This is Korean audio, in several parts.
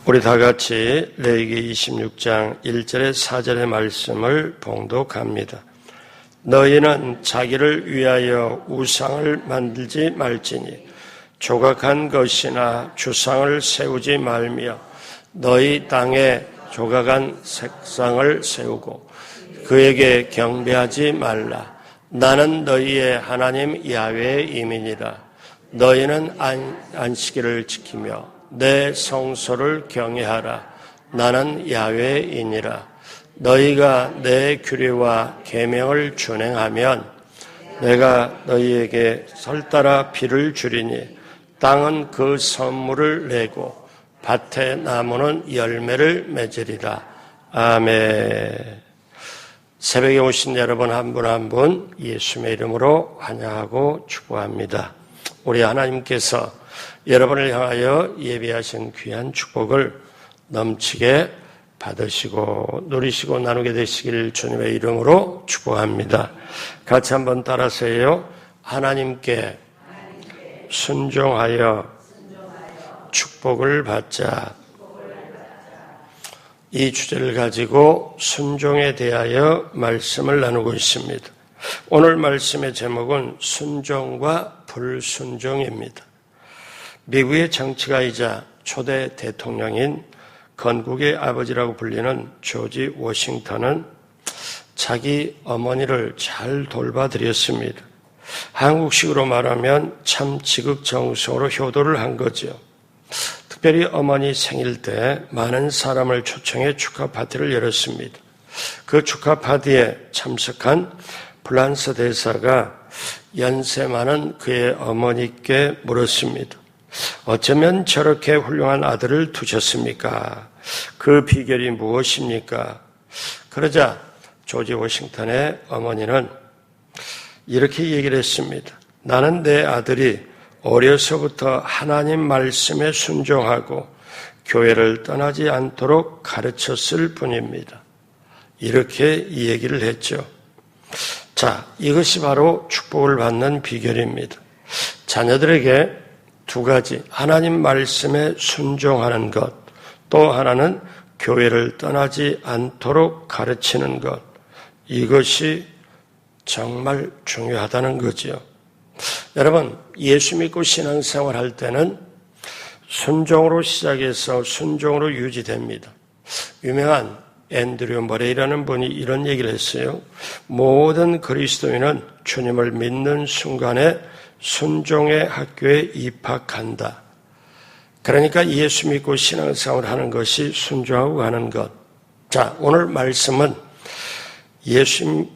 우리 다 같이 레위기 26장 1절에 4절의 말씀을 봉독합니다. 너희는 자기를 위하여 우상을 만들지 말지니 조각한 것이나 주상을 세우지 말며 너희 땅에 조각한 색상을 세우고 그에게 경배하지 말라. 나는 너희의 하나님 야훼임이니라. 너희는 안식일을 지키며 내 성소를 경외하라. 나는 야훼이니라. 너희가 내 규례와 계명을 준행하면 내가 너희에게 설따라 비를 주리니 땅은 그 선물을 내고 밭의 나무는 열매를 맺으리라. 아멘. 새벽에 오신 여러분 한 분 한 분 예수님의 이름으로 환영하고 축복합니다. 우리 하나님께서 여러분을 향하여 예비하신 귀한 축복을 넘치게 받으시고 누리시고 나누게 되시길 주님의 이름으로 축복합니다. 같이 한번 따라서요. 하나님께 순종하여 축복을 받자. 이 주제를 가지고 순종에 대하여 말씀을 나누고 있습니다. 오늘 말씀의 제목은 순종과 불순종입니다. 미국의 정치가이자 초대 대통령인 건국의 아버지라고 불리는 조지 워싱턴은 자기 어머니를 잘 돌봐드렸습니다. 한국식으로 말하면 참 지극정성으로 효도를 한 거죠. 특별히 어머니 생일 때 많은 사람을 초청해 축하 파티를 열었습니다. 그 축하 파티에 참석한 프랑스 대사가 연세 많은 그의 어머니께 물었습니다. 어쩌면 저렇게 훌륭한 아들을 두셨습니까? 그 비결이 무엇입니까? 그러자 조지 워싱턴의 어머니는 이렇게 얘기를 했습니다. 나는 내 아들이 어려서부터 하나님 말씀에 순종하고 교회를 떠나지 않도록 가르쳤을 뿐입니다. 이렇게 얘기를 했죠. 자, 이것이 바로 축복을 받는 비결입니다. 자녀들에게 두 가지, 하나님 말씀에 순종하는 것, 또 하나는 교회를 떠나지 않도록 가르치는 것, 이것이 정말 중요하다는 거죠. 여러분, 예수 믿고 신앙생활 할 때는 순종으로 시작해서 순종으로 유지됩니다. 유명한 앤드류 머레이라는 분이 이런 얘기를 했어요. 모든 그리스도인은 주님을 믿는 순간에 순종의 학교에 입학한다. 그러니까 예수 믿고 신앙생활을 하는 것이 순종하고 가는 것. 자, 오늘 말씀은 예수님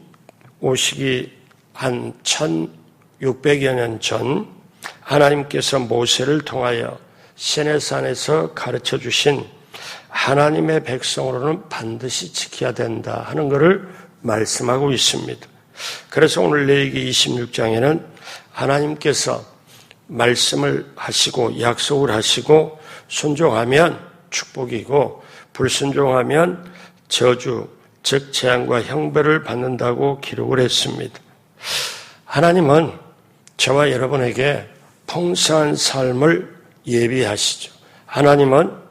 오시기 한 1600여 년 전 하나님께서 모세를 통하여 시내산에서 가르쳐 주신 하나님의 백성으로는 반드시 지켜야 된다 하는 것을 말씀하고 있습니다. 그래서 오늘 레위기 26장에는 하나님께서 말씀을 하시고 약속을 하시고 순종하면 축복이고 불순종하면 저주, 즉 재앙과 형벌을 받는다고 기록을 했습니다. 하나님은 저와 여러분에게 풍성한 삶을 예비하시죠. 하나님은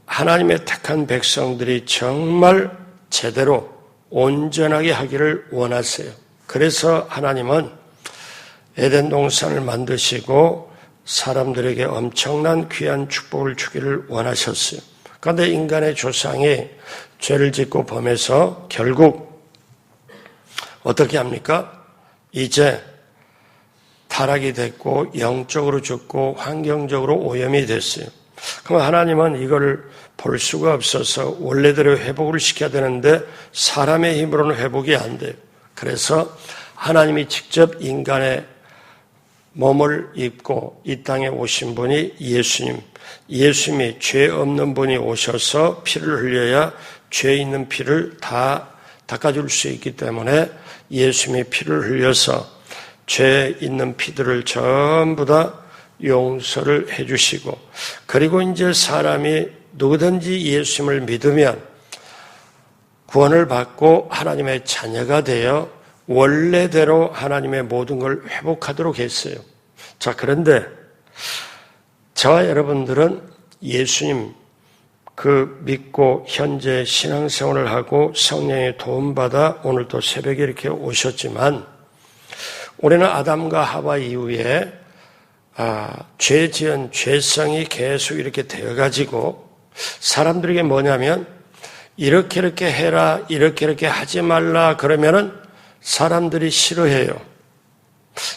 하나님의 택한 백성들이 정말 제대로 온전하게 하기를 원하세요. 그래서 하나님은 에덴 동산을 만드시고 사람들에게 엄청난 귀한 축복을 주기를 원하셨어요. 그런데 인간의 조상이 죄를 짓고 범해서 결국 어떻게 합니까? 이제 타락이 됐고 영적으로 죽고 환경적으로 오염이 됐어요. 그럼 하나님은 이걸 볼 수가 없어서 원래대로 회복을 시켜야 되는데 사람의 힘으로는 회복이 안 돼요. 그래서 하나님이 직접 인간의 몸을 입고 이 땅에 오신 분이 예수님이 죄 없는 분이 오셔서 피를 흘려야 죄 있는 피를 다 닦아줄 수 있기 때문에 예수님이 피를 흘려서 죄 있는 피들을 전부 다 용서를 해주시고 그리고 이제 사람이 누구든지 예수님을 믿으면 구원을 받고 하나님의 자녀가 되어 원래대로 하나님의 모든 걸 회복하도록 했어요. 자, 그런데 저와 여러분들은 예수님 그 믿고 현재 신앙생활을 하고 성령의 도움받아 오늘도 새벽에 이렇게 오셨지만 우리는 아담과 하와 이후에 죄 지은 죄성이 계속 이렇게 되어가지고 사람들에게 뭐냐면 이렇게 해라, 이렇게 하지 말라 그러면은 사람들이 싫어해요.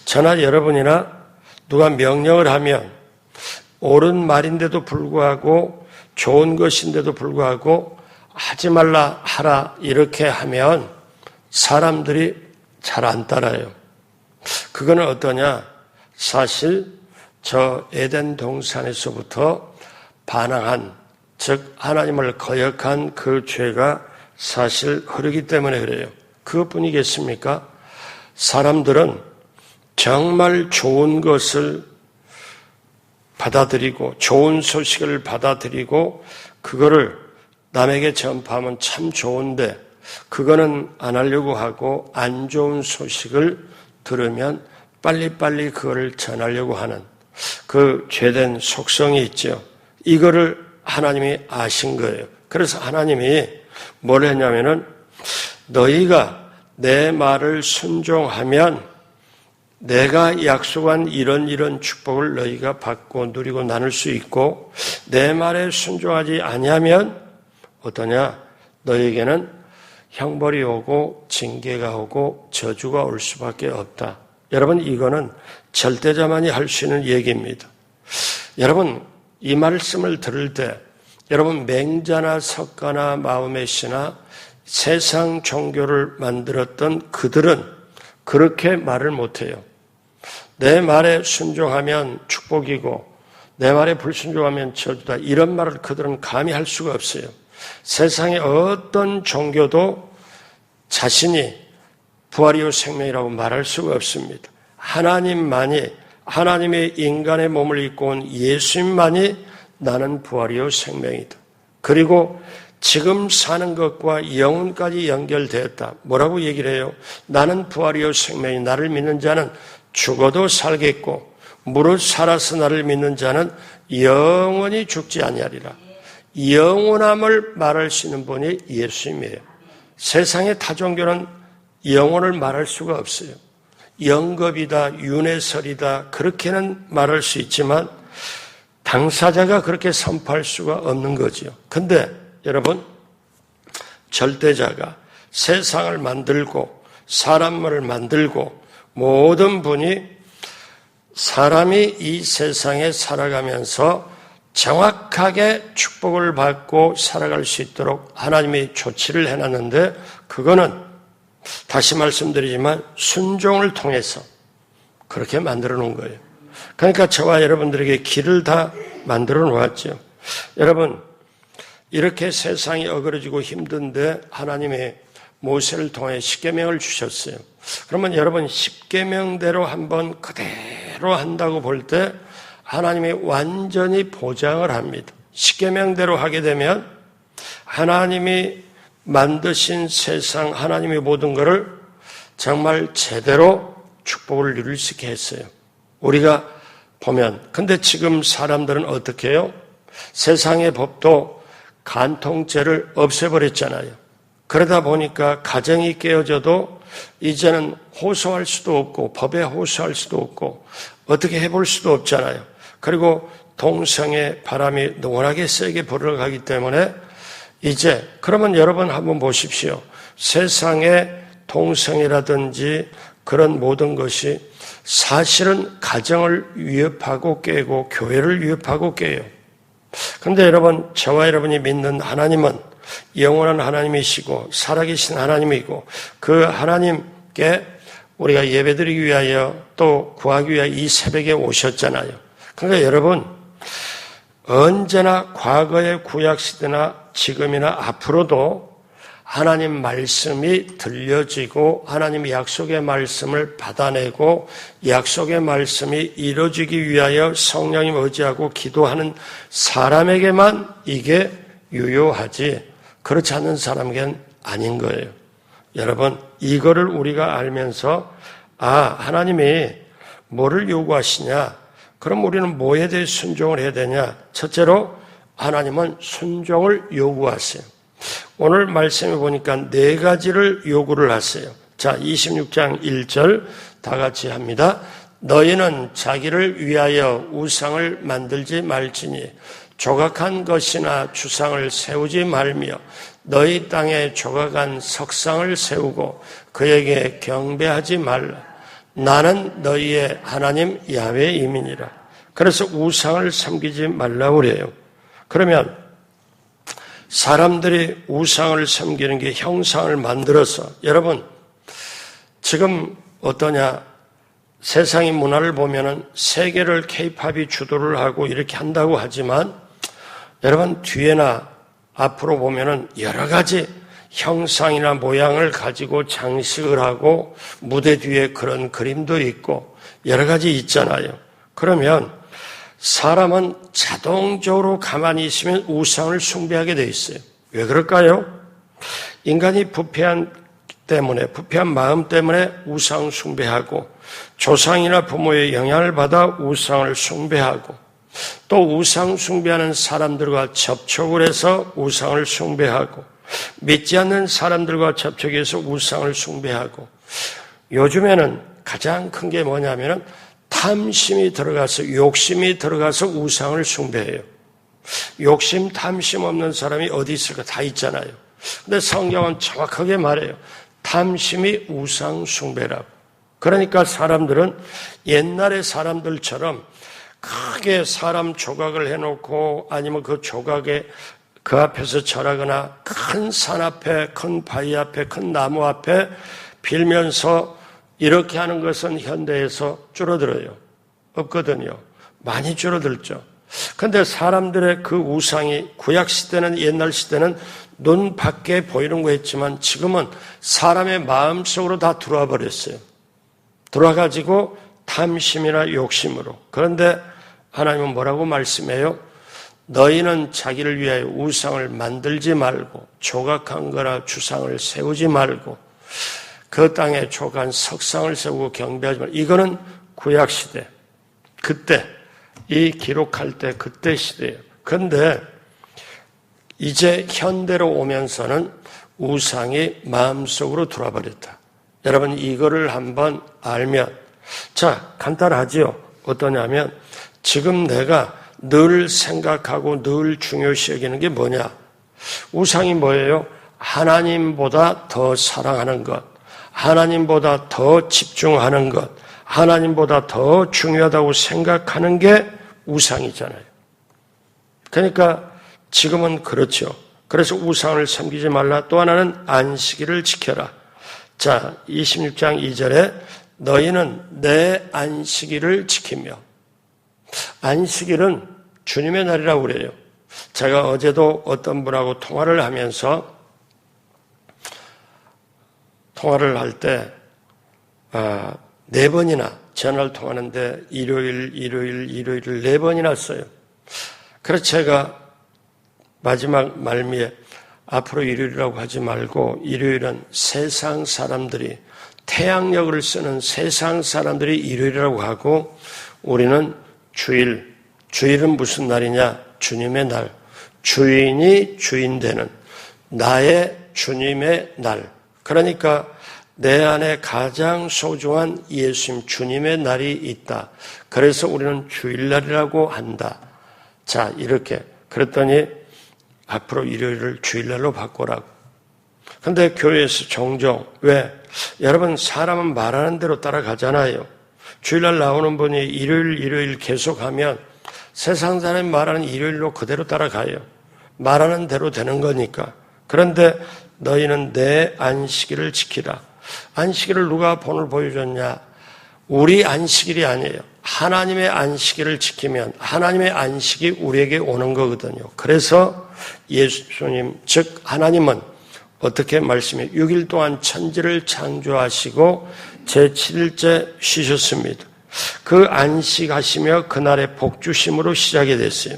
저나 여러분이나 누가 명령을 하면 옳은 말인데도 불구하고 좋은 것인데도 불구하고 하지 말라 하라 이렇게 하면 사람들이 잘 안 따라요. 그거는 어떠냐? 사실 저 에덴 동산에서부터 반항한, 즉 하나님을 거역한 그 죄가 사실 흐르기 때문에 그래요. 그것뿐이겠습니까? 사람들은 정말 좋은 것을 받아들이고 좋은 소식을 받아들이고 그거를 남에게 전파하면 참 좋은데 그거는 안 하려고 하고 안 좋은 소식을 들으면 빨리빨리 그거를 전하려고 하는 그 죄된 속성이 있죠. 이거를 하나님이 아신 거예요. 그래서 하나님이 뭘 했냐면은 너희가 내 말을 순종하면 내가 약속한 이런 축복을 너희가 받고 누리고 나눌 수 있고 내 말에 순종하지 아니하면 어떠냐? 너희에게는 형벌이 오고 징계가 오고 저주가 올 수밖에 없다. 여러분 이거는 절대자만이 할 수 있는 얘기입니다. 여러분 이 말씀을 들을 때 여러분 맹자나 석가나 마음의 시나 세상 종교를 만들었던 그들은 그렇게 말을 못해요. 내 말에 순종하면 축복이고 내 말에 불순종하면 저주다. 이런 말을 그들은 감히 할 수가 없어요. 세상의 어떤 종교도 자신이 부활이요 생명이라고 말할 수가 없습니다. 하나님만이, 하나님의 인간의 몸을 입고 온 예수님만이 나는 부활이요 생명이다. 그리고 지금 사는 것과 영혼까지 연결되었다. 뭐라고 얘기를 해요? 나는 부활이요 생명이, 나를 믿는 자는 죽어도 살겠고 무릇 살아서 나를 믿는 자는 영원히 죽지 아니하리라. 영원함을 말할 수 있는 분이 예수님이에요. 세상의 타종교는 영혼을 말할 수가 없어요. 영겁이다, 윤회설이다 그렇게는 말할 수 있지만 당사자가 그렇게 선포할 수가 없는 거죠. 근데 여러분 절대자가 세상을 만들고 사람을 만들고 모든 분이 사람이 이 세상에 살아가면서 정확하게 축복을 받고 살아갈 수 있도록 하나님이 조치를 해놨는데 그거는 다시 말씀드리지만 순종을 통해서 그렇게 만들어 놓은 거예요. 그러니까 저와 여러분들에게 길을 다 만들어 놓았죠. 여러분 이렇게 세상이 어그러지고 힘든데 하나님이 모세를 통해 십계명을 주셨어요. 그러면 여러분 십계명대로 한번 그대로 한다고 볼 때 하나님이 완전히 보장을 합니다. 십계명대로 하게 되면 하나님이 만드신 세상, 하나님의 모든 것을 정말 제대로 축복을 누릴 수 있게 했어요. 우리가 보면 근데 지금 사람들은 어떻게 해요? 세상의 법도 간통죄를 없애버렸잖아요. 그러다 보니까 가정이 깨어져도 이제는 호소할 수도 없고 법에 호소할 수도 없고 어떻게 해볼 수도 없잖아요. 그리고 동성의 바람이 노원하게 세게 불어가기 때문에 이제 그러면 여러분 한번 보십시오. 세상의 동성이라든지 그런 모든 것이 사실은 가정을 위협하고 깨고 교회를 위협하고 깨요. 그런데 여러분 저와 여러분이 믿는 하나님은 영원한 하나님이시고 살아계신 하나님이고 그 하나님께 우리가 예배드리기 위하여 또 구하기 위하여 이 새벽에 오셨잖아요. 그러니까 여러분 언제나 과거의 구약시대나 지금이나 앞으로도 하나님 말씀이 들려지고 하나님의 약속의 말씀을 받아내고 약속의 말씀이 이루어지기 위하여 성령님 의지하고 기도하는 사람에게만 이게 유효하지 그렇지 않는 사람에게는 아닌 거예요. 여러분 이거를 우리가 알면서 하나님이 뭐를 요구하시냐? 그럼 우리는 뭐에 대해 순종을 해야 되냐? 첫째로 하나님은 순종을 요구하세요. 오늘 말씀해 보니까 4가지를 요구를 하세요. 자, 26장 1절 다 같이 합니다. 너희는 자기를 위하여 우상을 만들지 말지니 조각한 것이나 주상을 세우지 말며 너희 땅에 조각한 석상을 세우고 그에게 경배하지 말라. 나는 너희의 하나님 야훼임이니라. 그래서 우상을 섬기지 말라고 그래요. 그러면 사람들이 우상을 섬기는 게 형상을 만들어서, 여러분 지금 어떠냐, 세상의 문화를 보면은 세계를 K-팝이 주도를 하고 이렇게 한다고 하지만 여러분 뒤에나 앞으로 보면은 여러 가지 형상이나 모양을 가지고 장식을 하고 무대 뒤에 그런 그림도 있고 여러 가지 있잖아요. 그러면 사람은 자동적으로 가만히 있으면 우상을 숭배하게 돼 있어요. 왜 그럴까요? 인간이 부패한 마음 때문에 우상 숭배하고 조상이나 부모의 영향을 받아 우상을 숭배하고 또 우상 숭배하는 사람들과 접촉을 해서 우상을 숭배하고 믿지 않는 사람들과 접촉해서 우상을 숭배하고 요즘에는 가장 큰 게 뭐냐면은 탐심이 들어가서 욕심이 들어가서 우상을 숭배해요. 욕심, 탐심 없는 사람이 어디 있을까? 다 있잖아요. 근데 성경은 정확하게 말해요. 탐심이 우상 숭배라고. 그러니까 사람들은 옛날의 사람들처럼 크게 사람 조각을 해놓고 아니면 그 조각에 그 앞에서 절하거나 큰 산 앞에, 큰 바위 앞에, 큰 나무 앞에 빌면서 이렇게 하는 것은 현대에서 줄어들어요. 없거든요. 많이 줄어들죠. 그런데 사람들의 그 우상이 구약시대는, 옛날 시대는 눈 밖에 보이는 거 했지만 지금은 사람의 마음속으로 다 들어와 버렸어요. 들어와가지고 탐심이나 욕심으로. 그런데 하나님은 뭐라고 말씀해요? 너희는 자기를 위하여 우상을 만들지 말고 조각한 거나 주상을 세우지 말고 그 땅에 조각한 석상을 세우고 경배하지 말고. 이거는 구약시대. 그때 이 기록할 때 그때 시대예요. 그런데 이제 현대로 오면서는 우상이 마음속으로 들어와 버렸다. 여러분 이거를 한번 알면, 자 간단하지요. 어떠냐면 지금 내가 늘 생각하고 늘 중요시 여기는 게 뭐냐? 우상이 뭐예요? 하나님보다 더 사랑하는 것, 하나님보다 더 집중하는 것, 하나님보다 더 중요하다고 생각하는 게 우상이잖아요. 그러니까 지금은 그렇죠. 그래서 우상을 섬기지 말라. 또 하나는 안식일을 지켜라. 자, 26장 2절에 너희는 내 안식일을 지키며. 안식일은 주님의 날이라고 그래요. 제가 어제도 어떤 분하고 통화를 하면서 통화를 할 때 4번이나 전화를 통하는데 일요일을 4번이나 써요. 그래서 제가 마지막 말미에 앞으로 일요일이라고 하지 말고 일요일은 세상 사람들이 태양력을 쓰는 세상 사람들이 일요일이라고 하고 우리는 주일은 무슨 날이냐? 주님의 날. 주인이 주인 되는 나의 주님의 날. 그러니까 내 안에 가장 소중한 예수님 주님의 날이 있다. 그래서 우리는 주일날이라고 한다. 자, 이렇게 그랬더니 앞으로 일요일을 주일날로 바꾸라고. 근데 교회에서 종종 왜? 여러분 사람은 말하는 대로 따라가잖아요. 주일날 나오는 분이 일요일 계속하면 세상 사람이 말하는 일요일로 그대로 따라가요. 말하는 대로 되는 거니까. 그런데 너희는 내 안식일을 지키라. 안식일을 누가 본을 보여줬냐? 우리 안식일이 아니에요. 하나님의 안식일을 지키면 하나님의 안식이 우리에게 오는 거거든요. 그래서 예수님, 즉 하나님은 어떻게 말씀해? 6일 동안 천지를 창조하시고 제7일째 쉬셨습니다. 그 안식하시며 그날의 복주심으로 시작이 됐어요.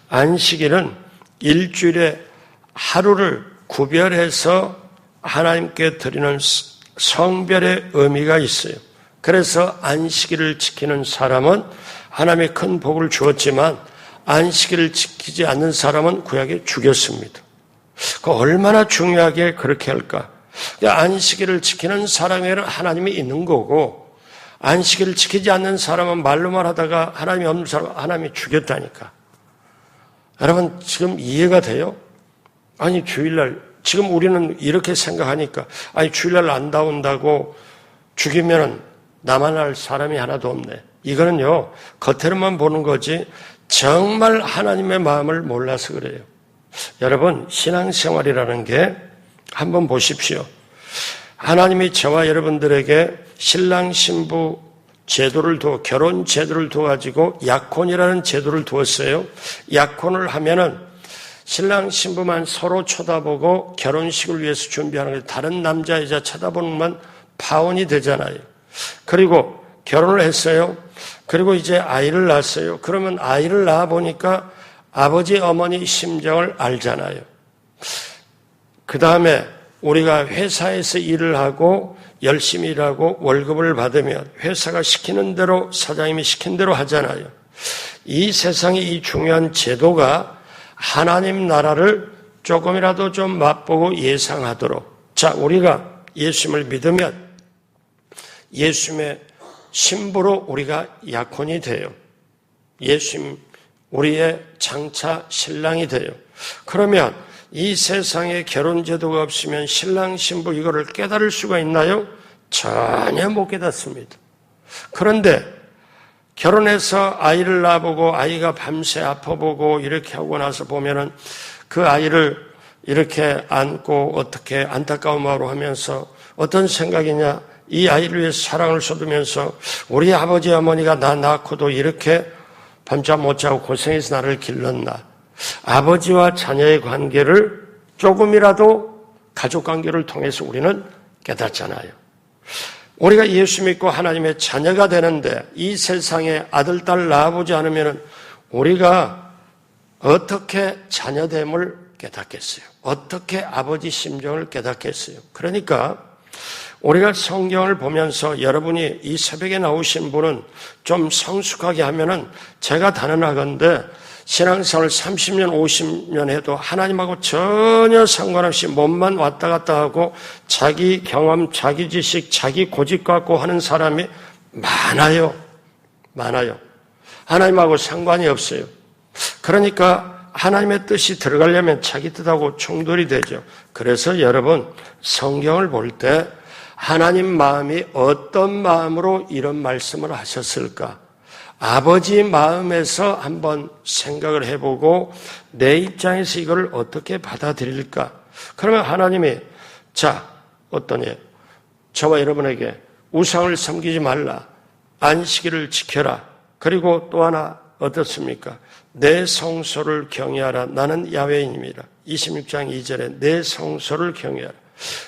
안식일은 일주일에 하루를 구별해서 하나님께 드리는 성별의 의미가 있어요. 그래서 안식일을 지키는 사람은 하나님의 큰 복을 주었지만 안식일을 지키지 않는 사람은 구약에 죽였습니다. 그 얼마나 중요하게 그렇게 할까? 안식일을 지키는 사람에게는 하나님이 있는 거고, 안식일을 지키지 않는 사람은 말로만 하다가 하나님이 없는 사람은 하나님이 죽였다니까. 여러분 지금 이해가 돼요? 아니 주일날 지금 우리는 이렇게 생각하니까 아니 주일날 안 나온다고 죽이면은 나만 할 사람이 하나도 없네. 이거는요 겉으로만 보는 거지 정말 하나님의 마음을 몰라서 그래요. 여러분 신앙생활이라는 게 한번 보십시오. 하나님이 저와 여러분들에게 신랑 신부 제도를 결혼 제도를 두어가지고 약혼이라는 제도를 두었어요. 약혼을 하면은 신랑 신부만 서로 쳐다보고 결혼식을 위해서 준비하는 거예요. 다른 남자 여자 쳐다보는 것만 파혼이 되잖아요. 그리고 결혼을 했어요. 그리고 이제 아이를 낳았어요. 그러면 아이를 낳아 보니까 아버지 어머니 심정을 알잖아요. 그 다음에 우리가 회사에서 일을 하고 열심히 일하고 월급을 받으면 회사가 시키는 대로 사장님이 시킨 대로 하잖아요. 이 세상의 이 중요한 제도가 하나님 나라를 조금이라도 좀 맛보고 예상하도록, 자 우리가 예수님을 믿으면 예수님의 신부로 우리가 약혼이 돼요. 예수님 우리의 장차 신랑이 돼요. 그러면 이 세상에 결혼 제도가 없으면 신랑 신부 이거를 깨달을 수가 있나요? 전혀 못 깨닫습니다. 그런데 결혼해서 아이를 낳아보고 아이가 밤새 아파보고 이렇게 하고 나서 보면은 그 아이를 이렇게 안고 어떻게 안타까운 마음으로 하면서 어떤 생각이냐, 이 아이를 위해서 사랑을 쏟으면서 우리 아버지 어머니가 나 낳고도 이렇게 밤잠 못 자고 고생해서 나를 길렀나. 아버지와 자녀의 관계를 조금이라도 가족 관계를 통해서 우리는 깨닫잖아요. 우리가 예수 믿고 하나님의 자녀가 되는데 이 세상에 아들, 딸 낳아보지 않으면 우리가 어떻게 자녀됨을 깨닫겠어요? 어떻게 아버지 심정을 깨닫겠어요? 그러니까 우리가 성경을 보면서 여러분이 이 새벽에 나오신 분은 좀 성숙하게 하면은 제가 단언하건대 신앙생활 30년, 50년 해도 하나님하고 전혀 상관없이 몸만 왔다 갔다 하고 자기 경험, 자기 지식, 자기 고집 갖고 하는 사람이 많아요. 많아요. 하나님하고 상관이 없어요. 그러니까 하나님의 뜻이 들어가려면 자기 뜻하고 충돌이 되죠. 그래서 여러분 성경을 볼 때 하나님 마음이 어떤 마음으로 이런 말씀을 하셨을까? 아버지 마음에서 한번 생각을 해보고 내 입장에서 이걸 어떻게 받아들일까? 그러면 하나님이 자 어떠냐? 저와 여러분에게 우상을 섬기지 말라. 안식일을 지켜라. 그리고 또 하나 어떻습니까? 내 성소를 경외하라. 나는 야훼인입니다. 26장 2절에 내 성소를 경외하라.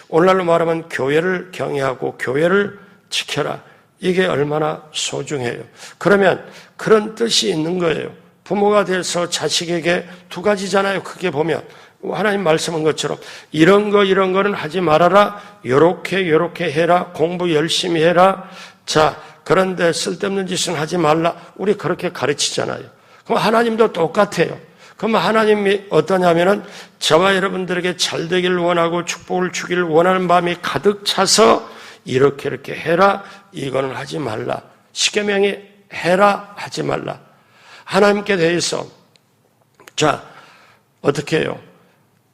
오늘날로 말하면 교회를 경외하고 교회를 지켜라. 이게 얼마나 소중해요. 그러면 그런 뜻이 있는 거예요. 부모가 돼서 자식에게 두 가지잖아요. 크게 보면 하나님 말씀한 것처럼 이런 거는 하지 말아라. 요렇게 해라. 공부 열심히 해라. 자, 그런데 쓸데없는 짓은 하지 말라. 우리 그렇게 가르치잖아요. 그럼 하나님도 똑같아요. 그럼 하나님이 어떠냐면은 저와 여러분들에게 잘 되기를 원하고 축복을 주기를 원하는 마음이 가득 차서 이렇게 해라. 이거는 하지 말라. 십계명이 해라. 하지 말라. 하나님께 대해서 자 어떻게 해요?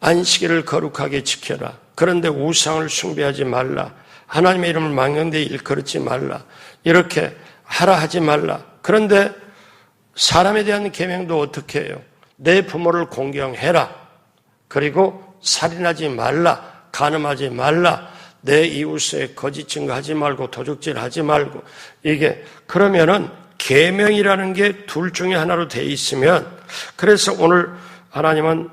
안식일을 거룩하게 지켜라. 그런데 우상을 숭배하지 말라. 하나님의 이름을 망령되이 일컬지 말라. 이렇게 하라 하지 말라. 그런데 사람에 대한 계명도 어떻게 해요? 내 부모를 공경해라. 그리고 살인하지 말라. 간음하지 말라. 내 이웃에 거짓 증거하지 말고 도적질하지 말고 이게 그러면은 계명이라는 게 둘 중에 하나로 돼 있으면 그래서 오늘 하나님은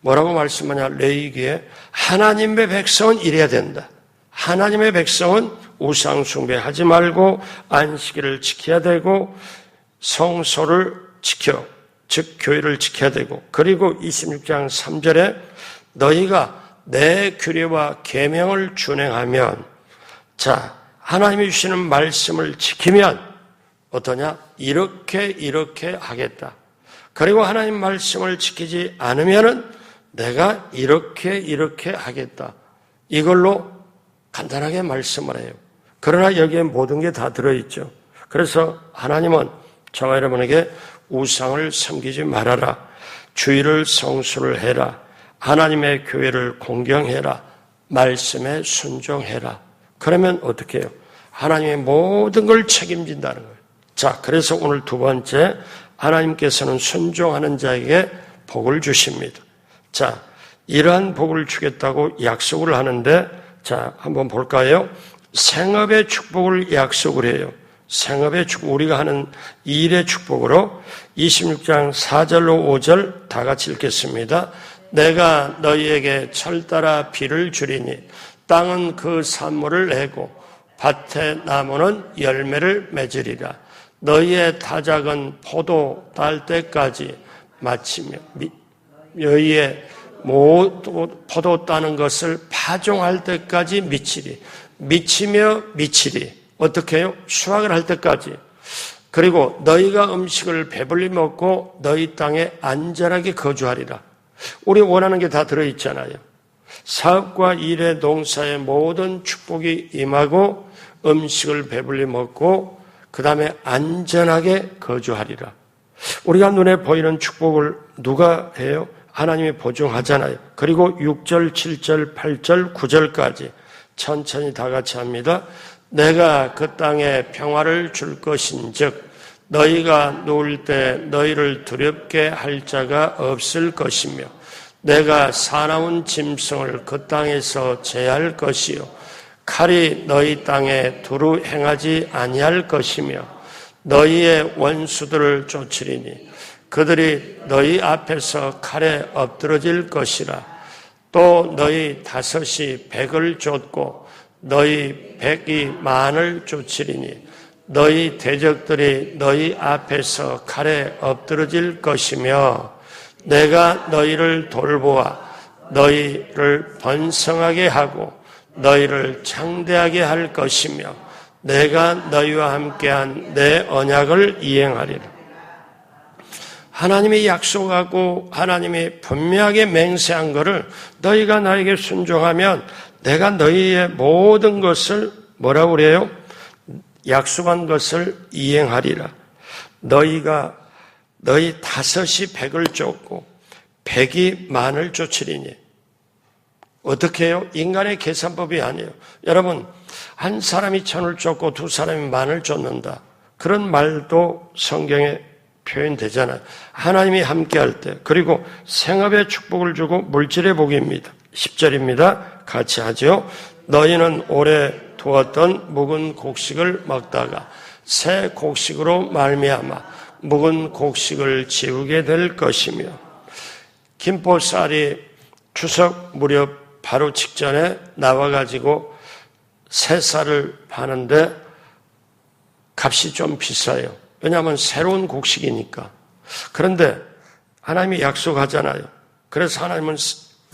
뭐라고 말씀하냐 레위기에 하나님의 백성은 이래야 된다. 하나님의 백성은 우상 숭배하지 말고 안식일을 지켜야 되고 성소를 지켜 즉 교회를 지켜야 되고 그리고 26장 3절에 너희가 내 규례와 계명을 준행하면 자 하나님이 주시는 말씀을 지키면 어떠냐? 이렇게 하겠다. 그리고 하나님 말씀을 지키지 않으면은 내가 이렇게 하겠다. 이걸로 간단하게 말씀을 해요. 그러나 여기에 모든 게 다 들어있죠. 그래서 하나님은 저와 여러분에게 우상을 섬기지 말아라. 주일을 성수를 해라. 하나님의 교회를 공경해라. 말씀에 순종해라. 그러면 어떻게 해요? 하나님의 모든 걸 책임진다는 거예요. 자, 그래서 오늘 두 번째, 하나님께서는 순종하는 자에게 복을 주십니다. 자, 이러한 복을 주겠다고 약속을 하는데, 자, 한번 볼까요? 생업의 축복을 약속을 해요. 생업의 축복, 우리가 하는 일의 축복으로 26장 4절로 5절 다 같이 읽겠습니다. 내가 너희에게 철따라 비를 주리니 땅은 그 산물을 내고 밭의 나무는 열매를 맺으리라. 너희의 타작은 포도 딸 때까지 마치며 너희의 포도 따는 것을 파종할 때까지 미치리. 어떻게 해요? 수확을 할 때까지. 그리고 너희가 음식을 배불리 먹고 너희 땅에 안전하게 거주하리라. 우리 원하는 게 다 들어있잖아요. 사업과 일의 농사의 모든 축복이 임하고 음식을 배불리 먹고 그 다음에 안전하게 거주하리라. 우리가 눈에 보이는 축복을 누가 해요? 하나님이 보증하잖아요. 그리고 6절, 7절, 8절, 9절까지 천천히 다 같이 합니다. 내가 그 땅에 평화를 줄 것인즉 너희가 누울 때 너희를 두렵게 할 자가 없을 것이며 내가 사나운 짐승을 그 땅에서 제할 것이요 칼이 너희 땅에 두루 행하지 아니할 것이며 너희의 원수들을 쫓으리니 그들이 너희 앞에서 칼에 엎드러질 것이라. 또 너희 다섯이 백을 쫓고 너희 백이 만을 쫓으리니 너희 대적들이 너희 앞에서 칼에 엎드러질 것이며 내가 너희를 돌보아 너희를 번성하게 하고 너희를 창대하게 할 것이며 내가 너희와 함께한 내 언약을 이행하리라. 하나님이 약속하고 하나님이 분명하게 맹세한 것을 너희가 나에게 순종하면 내가 너희의 모든 것을 뭐라고 그래요? 약속한 것을 이행하리라. 너희 다섯이 백을 쫓고 백이 만을 쫓으리니. 어떻게 해요? 인간의 계산법이 아니에요. 여러분, 한 사람이 천을 쫓고 두 사람이 만을 쫓는다. 그런 말도 성경에 표현되잖아요. 하나님이 함께할 때. 그리고 생업의 축복을 주고 물질의 복입니다. 10절입니다. 같이 하죠. 너희는 오래 두었던 묵은 곡식을 먹다가 새 곡식으로 말미암아 묵은 곡식을 지우게 될 것이며 김포쌀이 추석 무렵 바로 직전에 나와가지고 새 쌀을 파는데 값이 좀 비싸요. 왜냐하면 새로운 곡식이니까. 그런데 하나님이 약속하잖아요. 그래서 하나님은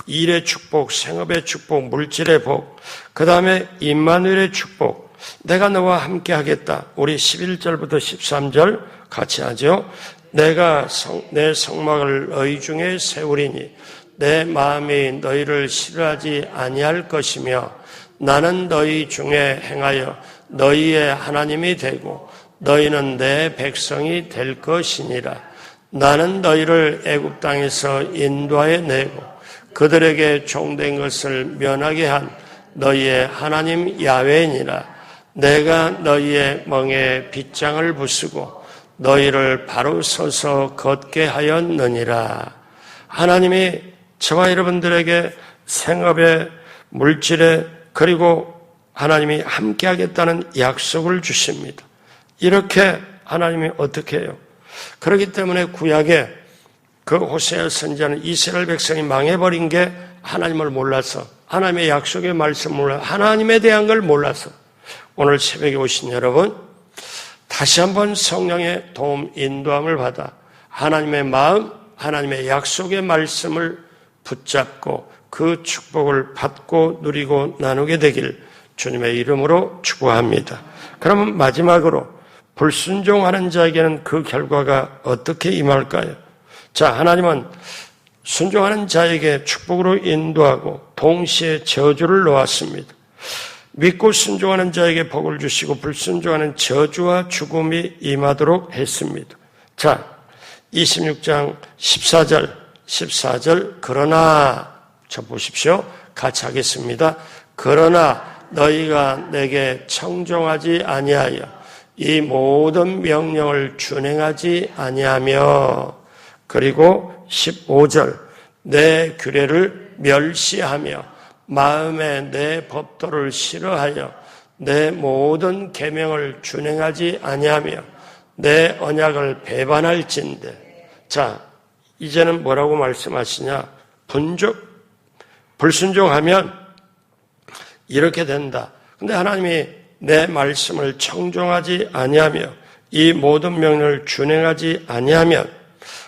일의 축복, 생업의 축복, 물질의 복, 그 다음에 임마누엘의 축복, 내가 너와 함께 하겠다. 우리 11절부터 13절 같이 하죠. 내가 내 성막을 너희 중에 세우리니 내 마음이 너희를 싫어하지 아니할 것이며 나는 너희 중에 행하여 너희의 하나님이 되고 너희는 내 백성이 될 것이니라. 나는 너희를 애굽 땅에서 인도하여 내고 그들에게 종된 것을 면하게 한 너희의 하나님 야훼니라. 내가 너희의 멍에 빗장을 부수고 너희를 바로 서서 걷게 하였느니라. 하나님이 저와 여러분들에게 생업에 물질에 그리고 하나님이 함께 하겠다는 약속을 주십니다. 이렇게 하나님이 어떻게 해요? 그렇기 때문에 구약에 그 호세아 선지자는 이스라엘 백성이 망해버린 게 하나님을 몰라서 하나님의 약속의 말씀을 몰라서 하나님에 대한 걸 몰라서 오늘 새벽에 오신 여러분 다시 한번 성령의 도움 인도함을 받아 하나님의 마음 하나님의 약속의 말씀을 붙잡고 그 축복을 받고 누리고 나누게 되길 주님의 이름으로 축복합니다. 그러면 마지막으로 불순종하는 자에게는 그 결과가 어떻게 임할까요? 자, 하나님은 순종하는 자에게 축복으로 인도하고 동시에 저주를 놓았습니다. 믿고 순종하는 자에게 복을 주시고 불순종하는 저주와 죽음이 임하도록 했습니다. 자, 26장 14절 그러나 저 보십시오. 같이 하겠습니다. 그러나 너희가 내게 청종하지 아니하여 이 모든 명령을 준행하지 아니하며, 그리고 15절 내 규례를 멸시하며 마음에 내 법도를 싫어하여 내 모든 계명을 준행하지 아니하며 내 언약을 배반할진대. 자, 이제는 뭐라고 말씀하시냐? 불순종하면 이렇게 된다. 근데 하나님이 내 말씀을 청종하지 아니하며 이 모든 명령을 준행하지 아니하면,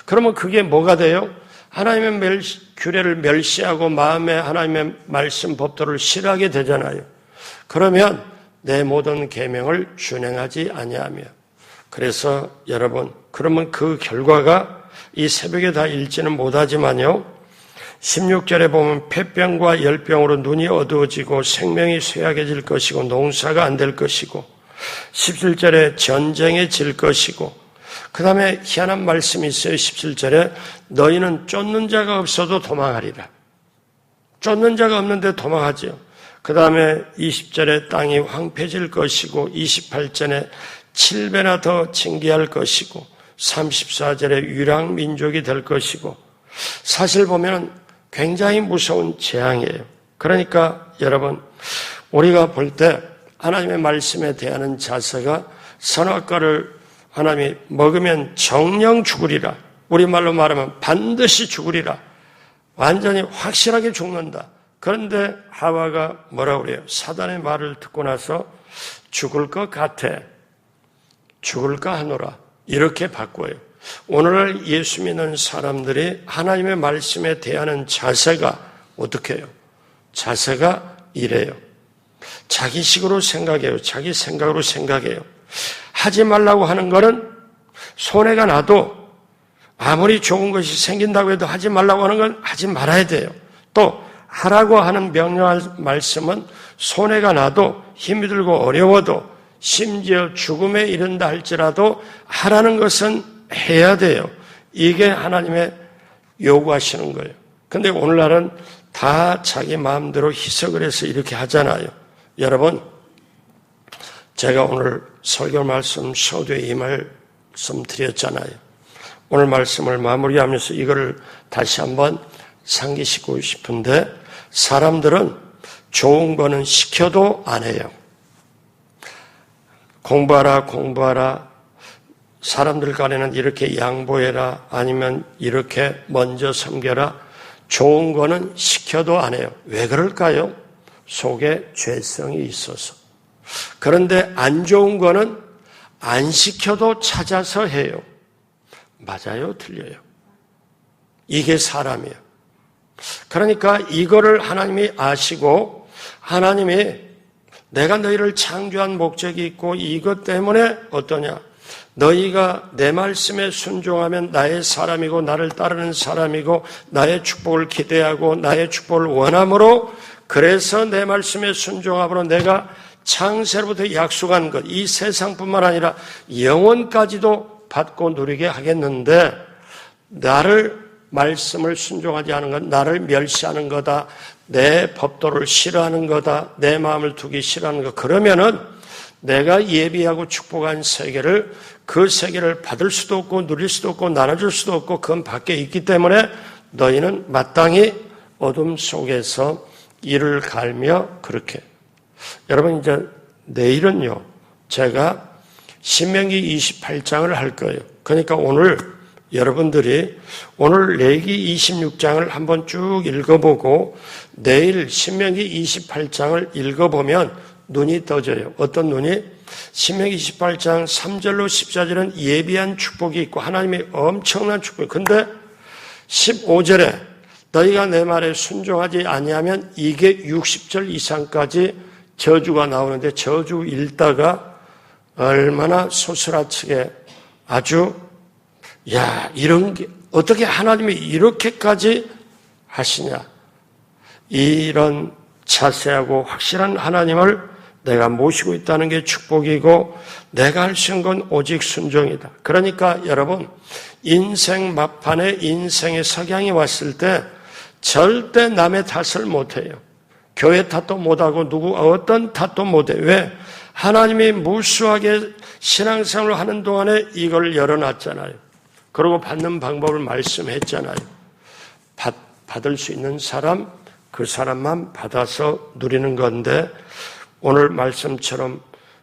그러면 그게 뭐가 돼요? 하나님의 규례를 멸시하고 마음에 하나님의 말씀 법도를 싫어하게 되잖아요. 그러면 내 모든 계명을 준행하지 아니하며. 그래서 여러분, 그러면 그 결과가 이 새벽에 다 읽지는 못하지만요, 16절에 보면 폐병과 열병으로 눈이 어두워지고 생명이 쇠약해질 것이고 농사가 안 될 것이고, 17절에 전쟁에 질 것이고, 그 다음에 희한한 말씀이 있어요. 17절에 너희는 쫓는 자가 없어도 도망하리라. 쫓는 자가 없는데 도망하지요. 그 다음에 20절에 땅이 황폐해질 것이고, 28절에 7배나 더 징계할 것이고, 34절에 유랑민족이 될 것이고, 사실 보면 굉장히 무서운 재앙이에요. 그러니까 여러분, 우리가 볼 때 하나님의 말씀에 대하는 자세가 선악과를 하나님이 먹으면 정령 죽으리라. 우리말로 말하면 반드시 죽으리라. 완전히 확실하게 죽는다. 그런데 하와가 뭐라고 그래요? 사단의 말을 듣고 나서 죽을 것 같아. 죽을까 하노라. 이렇게 바꿔요. 오늘날 예수 믿는 사람들이 하나님의 말씀에 대하는 자세가 어떻게 해요? 자세가 이래요. 자기식으로 생각해요. 자기 생각으로 생각해요. 하지 말라고 하는 거는 손해가 나도 아무리 좋은 것이 생긴다고 해도 하지 말라고 하는 건 하지 말아야 돼요. 또 하라고 하는 명령할 말씀은 손해가 나도 힘이 들고 어려워도 심지어 죽음에 이른다 할지라도 하라는 것은 해야 돼요. 이게 하나님의 요구하시는 거예요. 근데 오늘날은 다 자기 마음대로 희석을 해서 이렇게 하잖아요. 여러분, 제가 오늘 설교 말씀 서두에 이 말씀 드렸잖아요. 오늘 말씀을 마무리하면서 이거를 다시 한번 상기시키고 싶은데, 사람들은 좋은 거는 시켜도 안 해요. 공부하라. 사람들 간에는 이렇게 양보해라, 아니면 이렇게 먼저 섬겨라. 좋은 거는 시켜도 안 해요. 왜 그럴까요? 속에 죄성이 있어서. 그런데 안 좋은 거는 안 시켜도 찾아서 해요. 맞아요? 틀려요? 이게 사람이에요. 그러니까 이거를 하나님이 아시고, 하나님이 내가 너희를 창조한 목적이 있고 이것 때문에 어떠냐? 너희가 내 말씀에 순종하면 나의 사람이고 나를 따르는 사람이고 나의 축복을 기대하고 나의 축복을 원함으로, 그래서 내 말씀에 순종함으로 내가 창세로부터 약속한 것, 이 세상뿐만 아니라 영원까지도 받고 누리게 하겠는데, 나를 말씀을 순종하지 않은 건 나를 멸시하는 거다, 내 법도를 싫어하는 거다, 내 마음을 두기 싫어하는 거. 그러면은 내가 예비하고 축복한 세계를, 그 세계를 받을 수도 없고 누릴 수도 없고 나눠줄 수도 없고 그건 밖에 있기 때문에 너희는 마땅히 어둠 속에서 이를 갈며 그렇게. 여러분, 이제 내일은요, 제가 신명기 28장을 할 거예요. 그러니까 오늘 여러분들이 오늘 레위기 26장을 한번 쭉 읽어보고 내일 신명기 28장을 읽어보면 눈이 떠져요. 어떤 눈이? 신명기 28장 3절로 14절은 예비한 축복이 있고 하나님의 엄청난 축복이. 근데 15절에 너희가 내 말에 순종하지 아니하면 이게 60절 이상까지 저주가 나오는데, 저주 읽다가 얼마나 소스라치게 아주, 야, 이런 게 어떻게 하나님이 이렇게까지 하시냐? 이런 자세하고 확실한 하나님을 내가 모시고 있다는 게 축복이고 내가 할 수 있는 건 오직 순종이다. 그러니까 여러분, 인생 막판에 인생의 석양이 왔을 때 절대 남의 탓을 못해요. 교회 탓도 못하고 어떤 탓도 못해요. 왜? 하나님이 무수하게 신앙생활을 하는 동안에 이걸 열어놨잖아요. 그리고 받는 방법을 말씀했잖아요. 받을 수 있는 사람, 그 사람만 받아서 누리는 건데 오늘 말씀처럼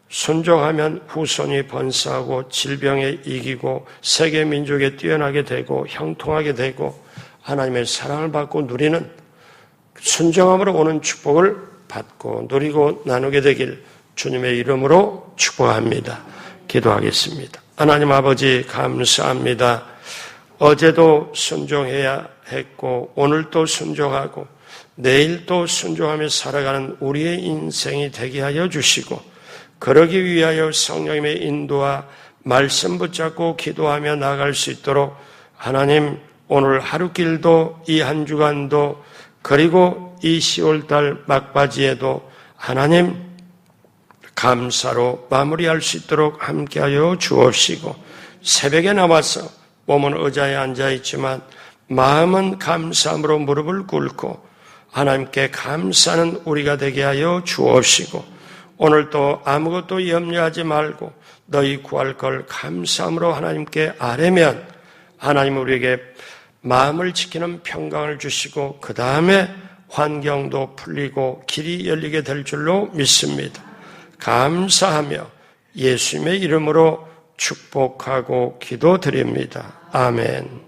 순종하면 후손이 번성하고 질병에 이기고 세계 민족에 뛰어나게 되고 형통하게 되고 하나님의 사랑을 받고 누리는 순종함으로 오는 축복을 받고 누리고 나누게 되길 주님의 이름으로 축복합니다. 기도하겠습니다. 하나님 아버지 감사합니다. 어제도 순종해야 했고 오늘도 순종하고 내일도 순종하며 살아가는 우리의 인생이 되게 하여 주시고 그러기 위하여 성령님의 인도와 말씀 붙잡고 기도하며 나아갈 수 있도록 하나님 오늘 하루길도 이 한 주간도 그리고 이 10월달 막바지에도 하나님 감사로 마무리할 수 있도록 함께하여 주옵시고 새벽에 나와서 몸은 의자에 앉아있지만 마음은 감사함으로 무릎을 꿇고 하나님께 감사하는 우리가 되게 하여 주옵시고 오늘도 아무것도 염려하지 말고 너희 구할 걸 감사함으로 하나님께 아뢰면 하나님 우리에게 마음을 지키는 평강을 주시고 그 다음에 환경도 풀리고 길이 열리게 될 줄로 믿습니다. 감사하며 예수님의 이름으로 축복하고 기도드립니다. 아멘.